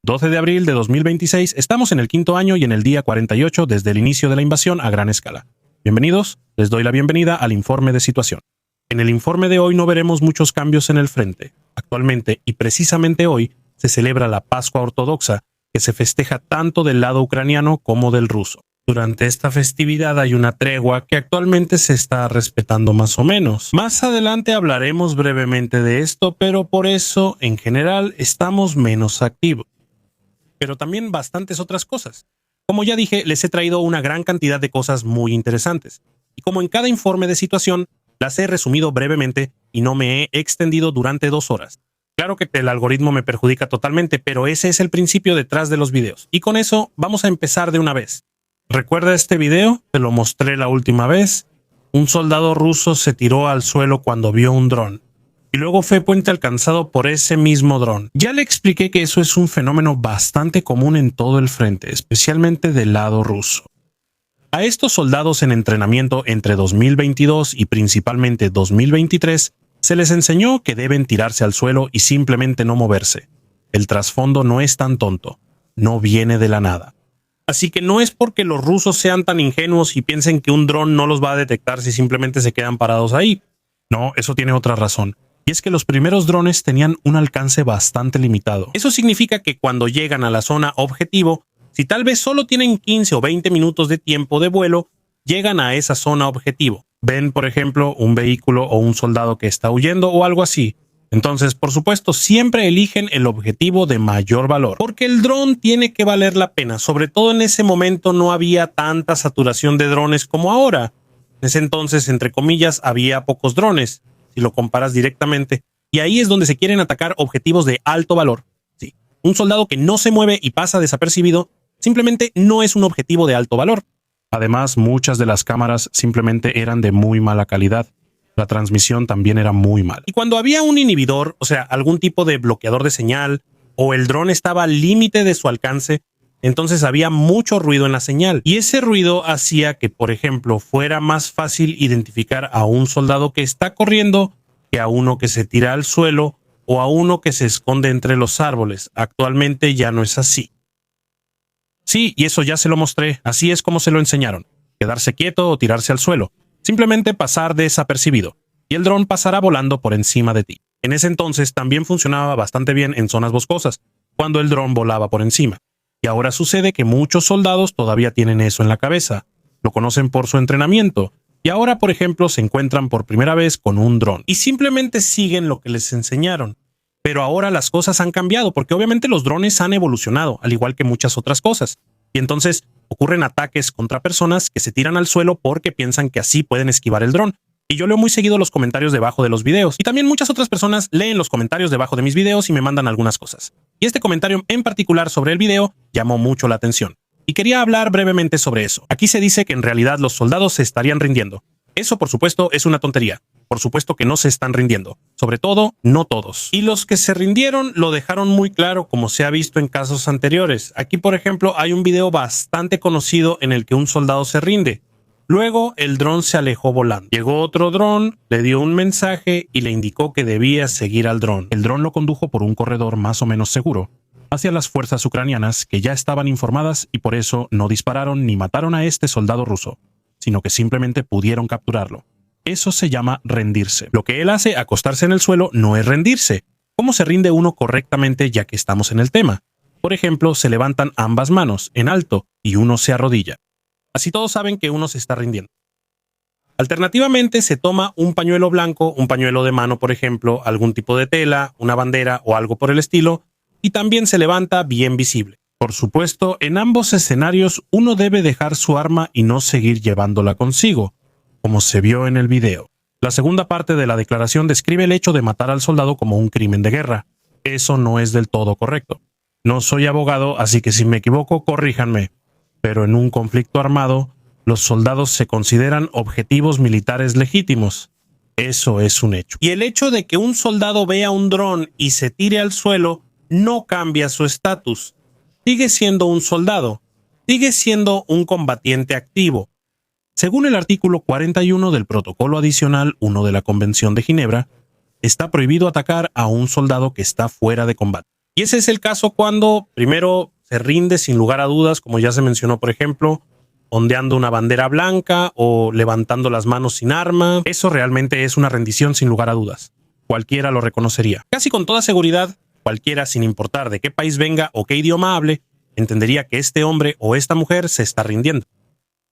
12 de abril de 2026, estamos en el quinto año y en el día 48 desde el inicio de la invasión a gran escala. Bienvenidos, les doy la bienvenida al informe de situación. En el informe de hoy no veremos muchos cambios en el frente. Actualmente, y precisamente hoy, se celebra la Pascua Ortodoxa, que se festeja tanto del lado ucraniano como del ruso. Durante esta festividad hay una tregua que actualmente se está respetando más o menos. Más adelante hablaremos brevemente de esto, pero por eso, en general, estamos menos activos. Pero también bastantes otras cosas. Como ya dije, les he traído una gran cantidad de cosas muy interesantes. Y como en cada informe de situación, las he resumido brevemente y no me he extendido durante 2 horas. Claro que el algoritmo me perjudica totalmente, pero ese es el principio detrás de los videos. Y con eso vamos a empezar de una vez. ¿Recuerda este video? Te lo mostré la última vez. Un soldado ruso se tiró al suelo cuando vio un dron. Y luego fue puente alcanzado por ese mismo dron. Ya le expliqué que eso es un fenómeno bastante común en todo el frente, especialmente del lado ruso. A estos soldados en entrenamiento entre 2022 y principalmente 2023, se les enseñó que deben tirarse al suelo y simplemente no moverse. El trasfondo no es tan tonto, no viene de la nada. Así que no es porque los rusos sean tan ingenuos y piensen que un dron no los va a detectar si simplemente se quedan parados ahí. No, eso tiene otra razón. Y es que los primeros drones tenían un alcance bastante limitado. Eso significa que cuando llegan a la zona objetivo, si tal vez solo tienen 15 o 20 minutos de tiempo de vuelo, llegan a esa zona objetivo. Ven, por ejemplo, un vehículo o un soldado que está huyendo o algo así. Entonces, por supuesto, siempre eligen el objetivo de mayor valor, porque el dron tiene que valer la pena. Sobre todo en ese momento no había tanta saturación de drones como ahora. En ese entonces, entre comillas, había pocos drones, si lo comparas directamente, y ahí es donde se quieren atacar objetivos de alto valor. Sí, un soldado que no se mueve y pasa desapercibido simplemente no es un objetivo de alto valor. Además, muchas de las cámaras simplemente eran de muy mala calidad. La transmisión también era muy mala. Y cuando había un inhibidor, o sea, algún tipo de bloqueador de señal, o el dron estaba al límite de su alcance, entonces había mucho ruido en la señal. Y ese ruido hacía que, por ejemplo, fuera más fácil identificar a un soldado que está corriendo que a uno que se tira al suelo o a uno que se esconde entre los árboles. Actualmente ya no es así. Sí, y eso ya se lo mostré. Así es como se lo enseñaron. Quedarse quieto o tirarse al suelo. Simplemente pasar desapercibido, y el dron pasará volando por encima de ti. En ese entonces también funcionaba bastante bien en zonas boscosas, cuando el dron volaba por encima. Y ahora sucede que muchos soldados todavía tienen eso en la cabeza. Lo conocen por su entrenamiento. Y ahora, por ejemplo, se encuentran por primera vez con un dron. Y simplemente siguen lo que les enseñaron. Pero ahora las cosas han cambiado, porque obviamente los drones han evolucionado, al igual que muchas otras cosas. Y entonces ocurren ataques contra personas que se tiran al suelo porque piensan que así pueden esquivar el dron. Y yo leo muy seguido los comentarios debajo de los videos. Y también muchas otras personas leen los comentarios debajo de mis videos y me mandan algunas cosas. Y este comentario en particular sobre el video llamó mucho la atención. Y quería hablar brevemente sobre eso. Aquí se dice que en realidad los soldados se estarían rindiendo. Eso, por supuesto, es una tontería. Por supuesto que no se están rindiendo. Sobre todo, no todos. Y los que se rindieron lo dejaron muy claro, como se ha visto en casos anteriores. Aquí, por ejemplo, hay un video bastante conocido en el que un soldado se rinde. Luego, el dron se alejó volando. Llegó otro dron, le dio un mensaje y le indicó que debía seguir al dron. El dron lo condujo por un corredor más o menos seguro hacia las fuerzas ucranianas, que ya estaban informadas y por eso no dispararon ni mataron a este soldado ruso, sino que simplemente pudieron capturarlo. Eso se llama rendirse. Lo que él hace, acostarse en el suelo, no es rendirse. ¿Cómo se rinde uno correctamente, ya que estamos en el tema? Por ejemplo, se levantan ambas manos en alto y uno se arrodilla. Así todos saben que uno se está rindiendo. Alternativamente, se toma un pañuelo blanco, un pañuelo de mano, por ejemplo, algún tipo de tela, una bandera o algo por el estilo, y también se levanta bien visible. Por supuesto, en ambos escenarios uno debe dejar su arma y no seguir llevándola consigo, como se vio en el video. La segunda parte de la declaración describe el hecho de matar al soldado como un crimen de guerra. Eso no es del todo correcto. No soy abogado, así que si me equivoco, corríjanme. Pero en un conflicto armado, los soldados se consideran objetivos militares legítimos. Eso es un hecho. Y el hecho de que un soldado vea un dron y se tire al suelo no cambia su estatus. Sigue siendo un soldado. Sigue siendo un combatiente activo. Según el artículo 41 del Protocolo Adicional 1 de la Convención de Ginebra, está prohibido atacar a un soldado que está fuera de combate. Y ese es el caso cuando primero se rinde sin lugar a dudas, como ya se mencionó, por ejemplo, ondeando una bandera blanca o levantando las manos sin arma. Eso realmente es una rendición sin lugar a dudas. Cualquiera lo reconocería. Casi con toda seguridad, cualquiera, sin importar de qué país venga o qué idioma hable, entendería que este hombre o esta mujer se está rindiendo.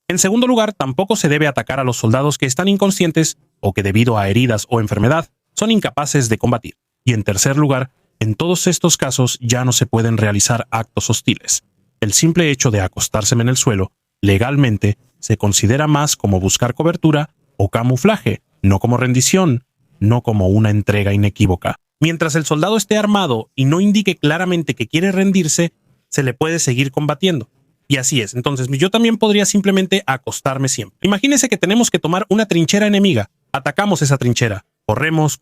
En segundo lugar, tampoco se debe atacar a los soldados que están inconscientes o que debido a heridas o enfermedad son incapaces de combatir. Y en tercer lugar, en todos estos casos ya no se pueden realizar actos hostiles. El simple hecho de acostárseme en el suelo, legalmente, se considera más como buscar cobertura o camuflaje, no como rendición, no como una entrega inequívoca. Mientras el soldado esté armado y no indique claramente que quiere rendirse, se le puede seguir combatiendo. Y así es. Entonces yo también podría simplemente acostarme siempre. Imagínese que tenemos que tomar una trinchera enemiga. Atacamos esa trinchera. Corremos,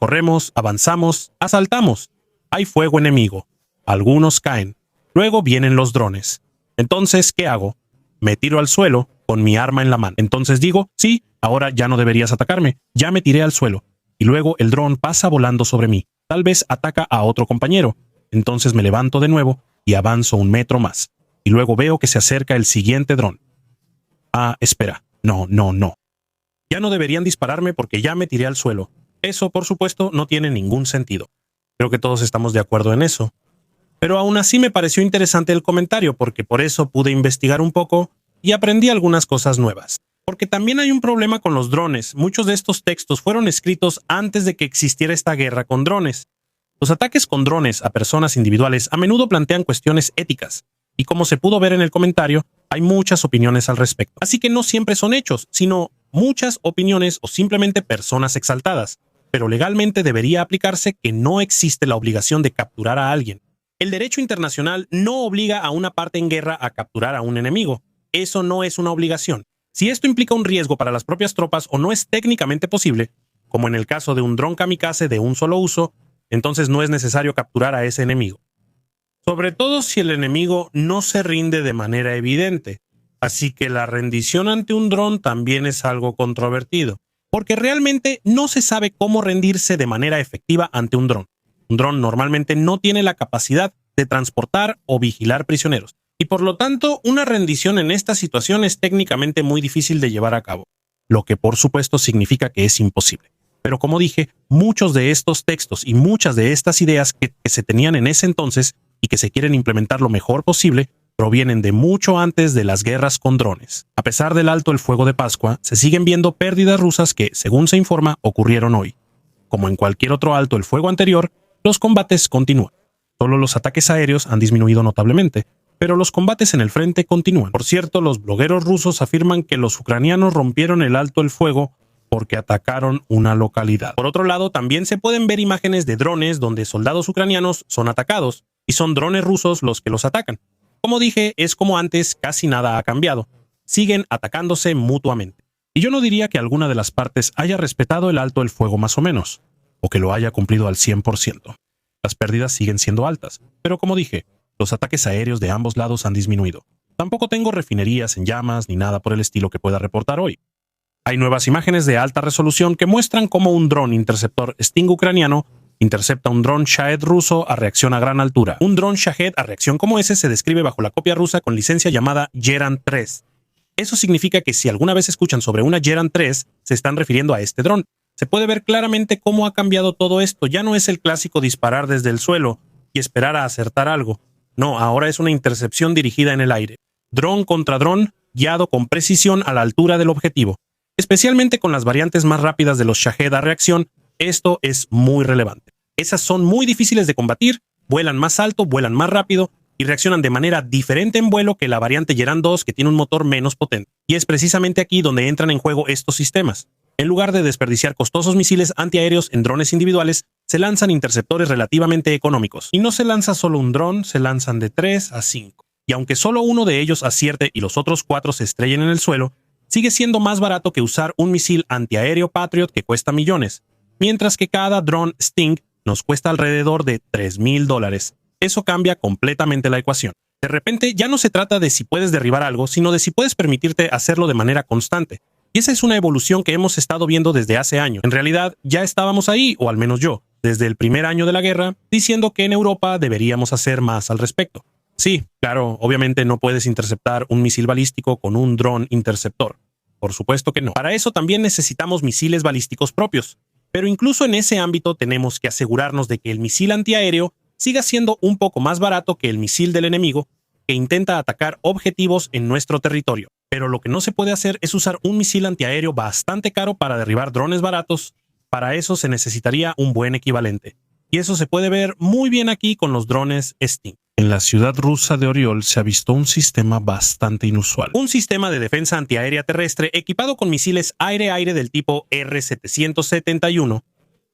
avanzamos, asaltamos. Hay fuego enemigo. Algunos caen. Luego vienen los drones. Entonces, ¿qué hago? Me tiro al suelo con mi arma en la mano. Entonces digo, sí, ahora ya no deberías atacarme. Ya me tiré al suelo. Y luego el dron pasa volando sobre mí. Tal vez ataca a otro compañero. Entonces me levanto de nuevo y avanzo 1 metro más. Y luego veo que se acerca el siguiente dron. Ah, espera. No. Ya no deberían dispararme porque ya me tiré al suelo. Eso, por supuesto, no tiene ningún sentido. Creo que todos estamos de acuerdo en eso. Pero aún así me pareció interesante el comentario porque por eso pude investigar un poco y aprendí algunas cosas nuevas. Porque también hay un problema con los drones. Muchos de estos textos fueron escritos antes de que existiera esta guerra con drones. Los ataques con drones a personas individuales a menudo plantean cuestiones éticas. Y como se pudo ver en el comentario, hay muchas opiniones al respecto. Así que no siempre son hechos, sino muchas opiniones o simplemente personas exaltadas. Pero legalmente debería aplicarse que no existe la obligación de capturar a alguien. El derecho internacional no obliga a una parte en guerra a capturar a un enemigo. Eso no es una obligación. Si esto implica un riesgo para las propias tropas o no es técnicamente posible, como en el caso de un dron kamikaze de un solo uso, entonces no es necesario capturar a ese enemigo. Sobre todo si el enemigo no se rinde de manera evidente. Así que la rendición ante un dron también es algo controvertido, porque realmente no se sabe cómo rendirse de manera efectiva ante un dron. Un dron normalmente no tiene la capacidad de transportar o vigilar prisioneros, y por lo tanto una rendición en esta situación es técnicamente muy difícil de llevar a cabo, lo que por supuesto significa que es imposible. Pero como dije, muchos de estos textos y muchas de estas ideas que se tenían en ese entonces y que se quieren implementar lo mejor posible, provienen de mucho antes de las guerras con drones. A pesar del alto el fuego de Pascua, se siguen viendo pérdidas rusas que, según se informa, ocurrieron hoy. Como en cualquier otro alto el fuego anterior, los combates continúan. Solo los ataques aéreos han disminuido notablemente, pero los combates en el frente continúan. Por cierto, los blogueros rusos afirman que los ucranianos rompieron el alto el fuego porque atacaron una localidad. Por otro lado, también se pueden ver imágenes de drones donde soldados ucranianos son atacados, y son drones rusos los que los atacan. Como dije, es como antes, casi nada ha cambiado. Siguen atacándose mutuamente. Y yo no diría que alguna de las partes haya respetado el alto el fuego más o menos, o que lo haya cumplido al 100%. Las pérdidas siguen siendo altas, pero como dije, los ataques aéreos de ambos lados han disminuido. Tampoco tengo refinerías en llamas ni nada por el estilo que pueda reportar hoy. Hay nuevas imágenes de alta resolución que muestran cómo un dron interceptor Sting ucraniano intercepta un dron Shahed ruso a reacción a gran altura. Un dron Shahed a reacción como ese se describe bajo la copia rusa con licencia llamada Geran 3. Eso significa que si alguna vez escuchan sobre una Geran 3, se están refiriendo a este dron. Se puede ver claramente cómo ha cambiado todo esto. Ya no es el clásico disparar desde el suelo y esperar a acertar algo. No, ahora es una intercepción dirigida en el aire. Dron contra dron, guiado con precisión a la altura del objetivo. Especialmente con las variantes más rápidas de los Shahed a reacción, esto es muy relevante. Esas son muy difíciles de combatir, vuelan más alto, vuelan más rápido y reaccionan de manera diferente en vuelo que la variante Geran 2 que tiene un motor menos potente. Y es precisamente aquí donde entran en juego estos sistemas. En lugar de desperdiciar costosos misiles antiaéreos en drones individuales, se lanzan interceptores relativamente económicos. Y no se lanza solo un dron, se lanzan de 3 a 5. Y aunque solo uno de ellos acierte y los otros 4 se estrellen en el suelo, sigue siendo más barato que usar un misil antiaéreo Patriot que cuesta millones, mientras que cada dron Sting nos cuesta alrededor de $3,000. Eso cambia completamente la ecuación. De repente ya no se trata de si puedes derribar algo, sino de si puedes permitirte hacerlo de manera constante. Y esa es una evolución que hemos estado viendo desde hace años. En realidad ya estábamos ahí, o al menos yo. desde el primer año de la guerra, diciendo que en Europa deberíamos hacer más al respecto. Sí, claro, obviamente no puedes interceptar un misil balístico con un dron interceptor. Por supuesto que no. Para eso también necesitamos misiles balísticos propios. Pero incluso en ese ámbito tenemos que asegurarnos de que el misil antiaéreo siga siendo un poco más barato que el misil del enemigo que intenta atacar objetivos en nuestro territorio. Pero lo que no se puede hacer es usar un misil antiaéreo bastante caro para derribar drones baratos. Para eso se necesitaría un buen equivalente. Y eso se puede ver muy bien aquí con los drones Sting. En la ciudad rusa de Oriol se ha visto un sistema bastante inusual. Un sistema de defensa antiaérea terrestre equipado con misiles aire-aire del tipo R-771.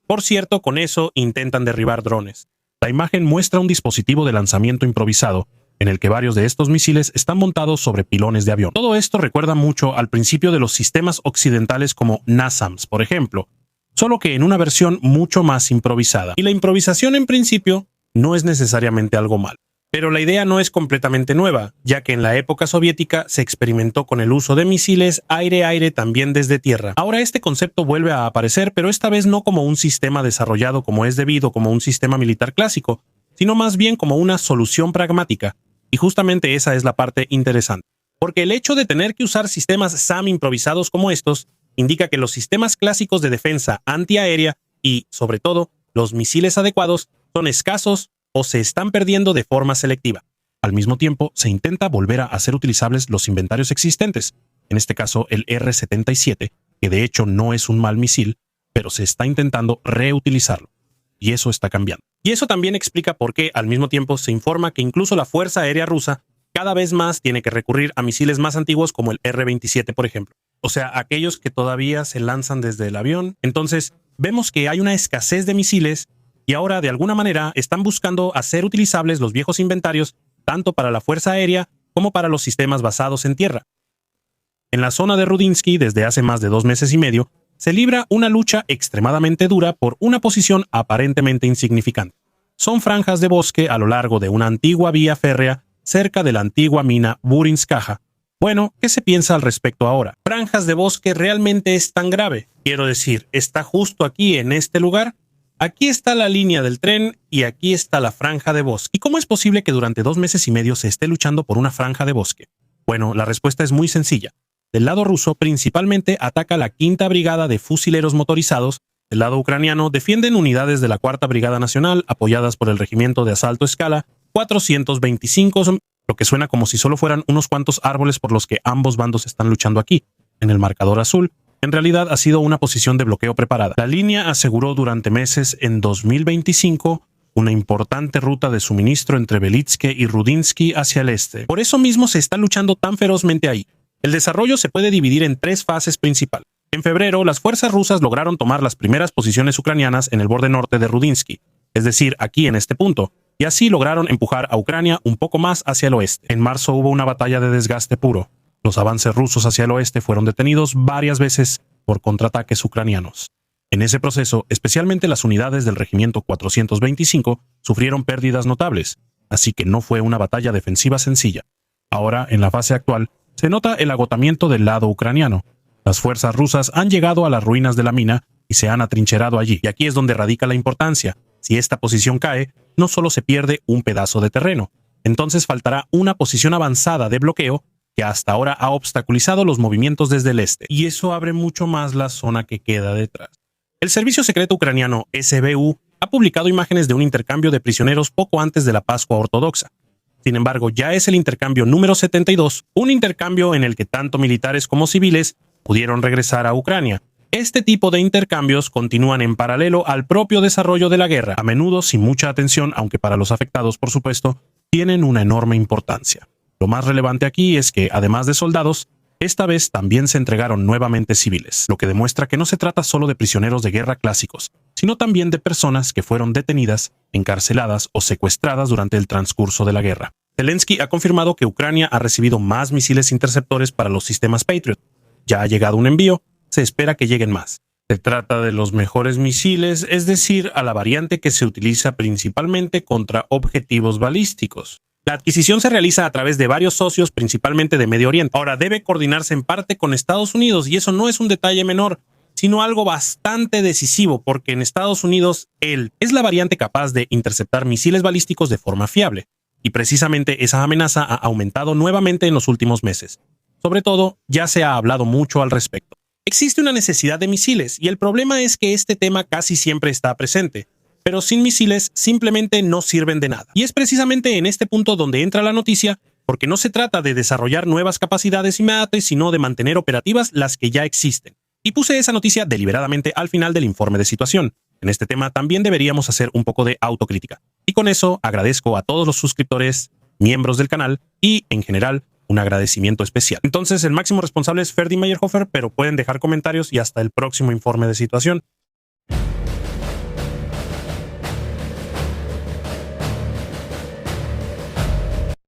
Por cierto, con eso intentan derribar drones. La imagen muestra un dispositivo de lanzamiento improvisado, en el que varios de estos misiles están montados sobre pilones de avión. Todo esto recuerda mucho al principio de los sistemas occidentales como NASAMS, por ejemplo, solo que en una versión mucho más improvisada. Y la improvisación en principio no es necesariamente algo malo. Pero la idea no es completamente nueva, ya que en la época soviética se experimentó con el uso de misiles aire-aire también desde tierra. Ahora este concepto vuelve a aparecer, pero esta vez no como un sistema desarrollado como es debido como un sistema militar clásico, sino más bien como una solución pragmática. Y justamente esa es la parte interesante. Porque el hecho de tener que usar sistemas SAM improvisados como estos indica que los sistemas clásicos de defensa antiaérea y, sobre todo, los misiles adecuados son escasos o se están perdiendo de forma selectiva. Al mismo tiempo, se intenta volver a hacer utilizables los inventarios existentes, en este caso el R-77, que de hecho no es un mal misil, pero se está intentando reutilizarlo. Y eso está cambiando. Y eso también explica por qué al mismo tiempo se informa que incluso la Fuerza Aérea Rusa cada vez más tiene que recurrir a misiles más antiguos como el R-27, por ejemplo. O sea, aquellos que todavía se lanzan desde el avión. Entonces, vemos que hay una escasez de misiles y ahora de alguna manera están buscando hacer utilizables los viejos inventarios tanto para la Fuerza Aérea como para los sistemas basados en tierra. En la zona de Rudinsky, desde hace más de 2 meses y medio, se libra una lucha extremadamente dura por una posición aparentemente insignificante. Son franjas de bosque a lo largo de una antigua vía férrea cerca de la antigua mina Burinskaja. Bueno, ¿qué se piensa al respecto ahora? ¿Franjas de bosque realmente es tan grave? Quiero decir, ¿está justo aquí en este lugar? Aquí está la línea del tren y aquí está la franja de bosque. ¿Y cómo es posible que durante 2 meses y medio se esté luchando por una franja de bosque? Bueno, la respuesta es muy sencilla. Del lado ruso, principalmente ataca la 5ª Brigada de Fusileros Motorizados. Del lado ucraniano, defienden unidades de la 4ª Brigada Nacional, apoyadas por el Regimiento de Asalto Escala 425, lo que suena como si solo fueran unos cuantos árboles por los que ambos bandos están luchando aquí. En el marcador azul, en realidad ha sido una posición de bloqueo preparada. La línea aseguró durante meses en 2025 una importante ruta de suministro entre Belitske y Rudinsky hacia el este. Por eso mismo se está luchando tan ferozmente ahí. El desarrollo se puede dividir en 3 fases principales. En febrero, las fuerzas rusas lograron tomar las primeras posiciones ucranianas en el borde norte de Rudinsky, es decir, aquí en este punto, y así lograron empujar a Ucrania un poco más hacia el oeste. En marzo hubo una batalla de desgaste puro. Los avances rusos hacia el oeste fueron detenidos varias veces por contraataques ucranianos. En ese proceso, especialmente las unidades del Regimiento 425 sufrieron pérdidas notables, así que no fue una batalla defensiva sencilla. Ahora, en la fase actual, se nota el agotamiento del lado ucraniano. Las fuerzas rusas han llegado a las ruinas de la mina y se han atrincherado allí. Y aquí es donde radica la importancia. Si esta posición cae, no solo se pierde un pedazo de terreno, entonces faltará una posición avanzada de bloqueo que hasta ahora ha obstaculizado los movimientos desde el este. Y eso abre mucho más la zona que queda detrás. El servicio secreto ucraniano SBU ha publicado imágenes de un intercambio de prisioneros poco antes de la Pascua Ortodoxa. Sin embargo, ya es el intercambio número 72, un intercambio en el que tanto militares como civiles pudieron regresar a Ucrania. Este tipo de intercambios continúan en paralelo al propio desarrollo de la guerra, a menudo sin mucha atención, aunque para los afectados, por supuesto, tienen una enorme importancia. Lo más relevante aquí es que, además de soldados, esta vez también se entregaron nuevamente civiles, lo que demuestra que no se trata solo de prisioneros de guerra clásicos, sino también de personas que fueron detenidas, encarceladas o secuestradas durante el transcurso de la guerra. Zelensky ha confirmado que Ucrania ha recibido más misiles interceptores para los sistemas Patriot. Ya ha llegado un envío, se espera que lleguen más. Se trata de los mejores misiles, es decir, a la variante que se utiliza principalmente contra objetivos balísticos. La adquisición se realiza a través de varios socios, principalmente de Medio Oriente. Ahora debe coordinarse en parte con Estados Unidos, y eso no es un detalle menor. sino algo bastante decisivo, porque en Estados Unidos él es la variante capaz de interceptar misiles balísticos de forma fiable, y precisamente esa amenaza ha aumentado nuevamente en los últimos meses. Sobre todo, ya se ha hablado mucho al respecto. Existe una necesidad de misiles, y el problema es que este tema casi siempre está presente, pero sin misiles simplemente no sirven de nada. Y es precisamente en este punto donde entra la noticia, porque no se trata de desarrollar nuevas capacidades inmediatas, sino de mantener operativas las que ya existen. Y puse esa noticia deliberadamente al final del informe de situación. En este tema también deberíamos hacer un poco de autocrítica. Y con eso agradezco a todos los suscriptores, miembros del canal y, en general, un agradecimiento especial. Entonces, el máximo responsable es Ferdi Meyerhofer, pero pueden dejar comentarios y hasta el próximo informe de situación.